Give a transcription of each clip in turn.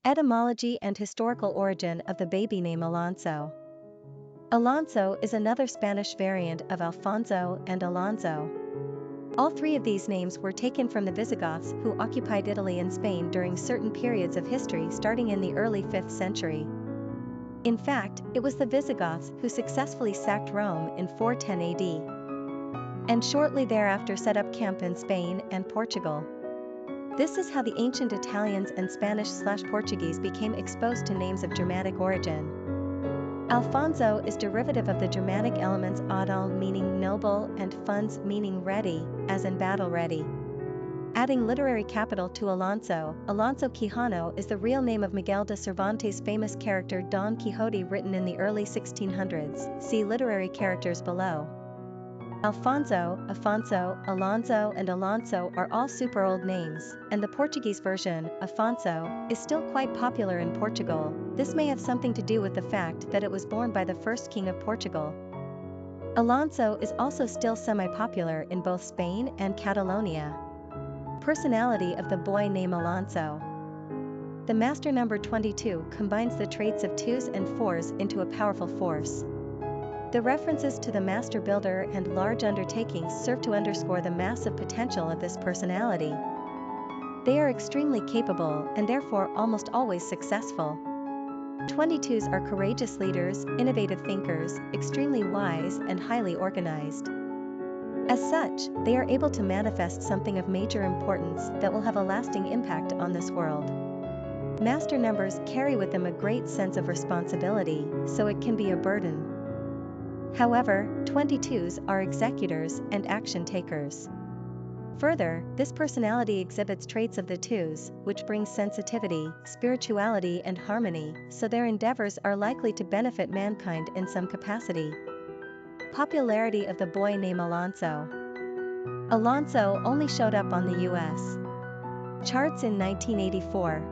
Etymology and historical origin of the baby name Alonso. Alonso is another Spanish variant of Alfonso and Alonzo. All three of these names were taken from the Visigoths, who occupied Italy and Spain during certain periods of history starting in the early 5th century. In fact, it was the Visigoths who successfully sacked Rome in 410 AD, and shortly thereafter set up camp in Spain and Portugal. This is how the ancient Italians and Spanish/Portuguese became exposed to names of Germanic origin. Alfonso is derivative of the Germanic elements adal meaning noble and fons meaning ready, as in battle ready. Adding literary capital to Alonso, Alonso Quijano is the real name of Miguel de Cervantes' famous character Don Quixote, written in the early 1600s. See literary characters below. Alfonso, Afonso, Alonzo and Alonso are all super old names, and the Portuguese version, Afonso, is still quite popular in Portugal. This may have something to do with the fact that it was borne by the first king of Portugal. Alonso is also still semi-popular in both Spain and Catalonia. Personality of the boy named Alonso. The master number 22 combines the traits of 2s and 4s into a powerful force. The references to the master builder and large undertakings serve to underscore the massive potential of this personality. They are extremely capable and therefore almost always successful. 22s are courageous leaders, innovative thinkers, extremely wise and highly organized. As such, they are able to manifest something of major importance that will have a lasting impact on this world. Master numbers carry with them a great sense of responsibility, so it can be a burden. However, 22s are executors and action takers. Further, this personality exhibits traits of the 2s, which brings sensitivity, spirituality and harmony, so their endeavors are likely to benefit mankind in some capacity. Popularity of the boy named Alonso. Alonso only showed up on the US charts in 1984.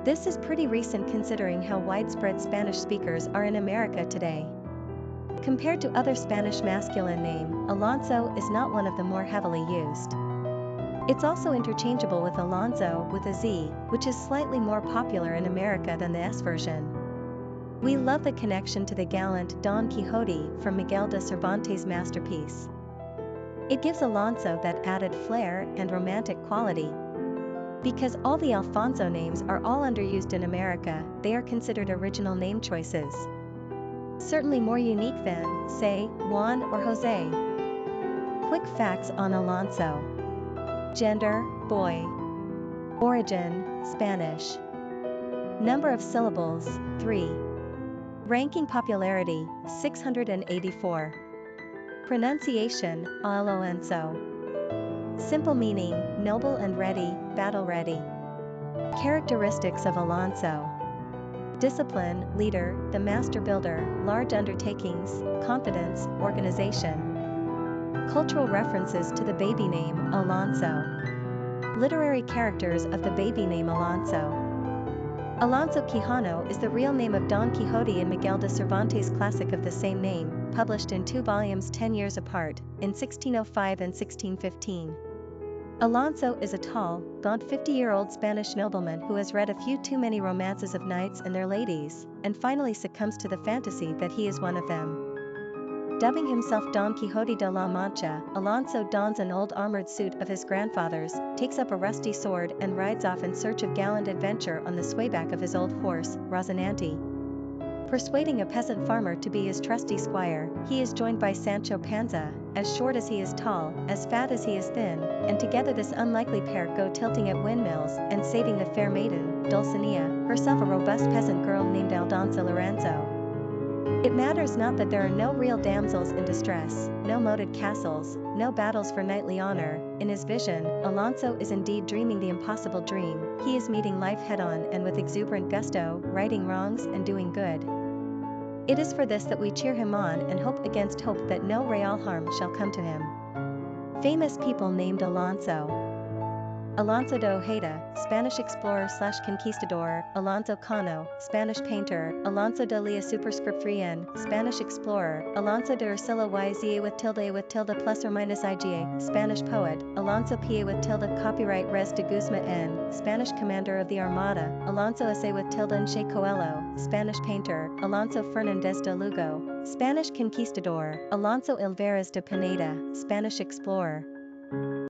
This is pretty recent considering how widespread Spanish speakers are in America today. Compared to other Spanish masculine name, Alonso is not one of the more heavily used. It's also interchangeable with Alonzo with a Z, which is slightly more popular in America than the S version. We love the connection to the gallant Don Quixote from Miguel de Cervantes' masterpiece. It gives Alonso that added flair and romantic quality. Because all the Alfonso names are all underused in America, they are considered original name choices. Certainly more unique than, say, Juan or Jose. Quick facts on Alonso. Gender, boy. Origin, Spanish. Number of syllables, 3. Ranking popularity, 684. Pronunciation, Alonso. Simple meaning, noble and ready, battle ready. Characteristics of Alonso. Discipline, leader, the master builder, large undertakings, confidence, organization. Cultural references to the baby name, Alonso. Literary characters of the baby name Alonso. Alonso Quijano is the real name of Don Quixote in Miguel de Cervantes' classic of the same name, published in 2 volumes 10 years apart, in 1605 and 1615. Alonso is a tall, gaunt 50-year-old Spanish nobleman who has read a few too many romances of knights and their ladies, and finally succumbs to the fantasy that he is one of them. Dubbing himself Don Quixote de la Mancha, Alonso dons an old armored suit of his grandfather's, takes up a rusty sword and rides off in search of gallant adventure on the swayback of his old horse, Rozinante. Persuading a peasant farmer to be his trusty squire, he is joined by Sancho Panza, as short as he is tall, as fat as he is thin, and together this unlikely pair go tilting at windmills and saving the fair maiden, Dulcinea, herself a robust peasant girl named Aldonza Lorenzo. It matters not that there are no real damsels in distress, no moated castles, no battles for knightly honor. In his vision, Alonso is indeed dreaming the impossible dream. He is meeting life head-on and with exuberant gusto, righting wrongs and doing good. It is for this that we cheer him on and hope against hope that no real harm shall come to him. Famous people named Alonso. Alonso de Ojeda, Spanish explorer/conquistador, Alonso Cano, Spanish painter, Alonso de Lea superscript 3n, Spanish explorer, Alonso de Ursula yza with tilde plus or minus iga, Spanish poet, Alonso pa with tilde copyright res de Guzma n, Spanish commander of the Armada, Alonso sa with tilde and Che Coelho, Spanish painter, Alonso Fernández de Lugo, Spanish conquistador, Alonso Ilveras de Pineda, Spanish explorer.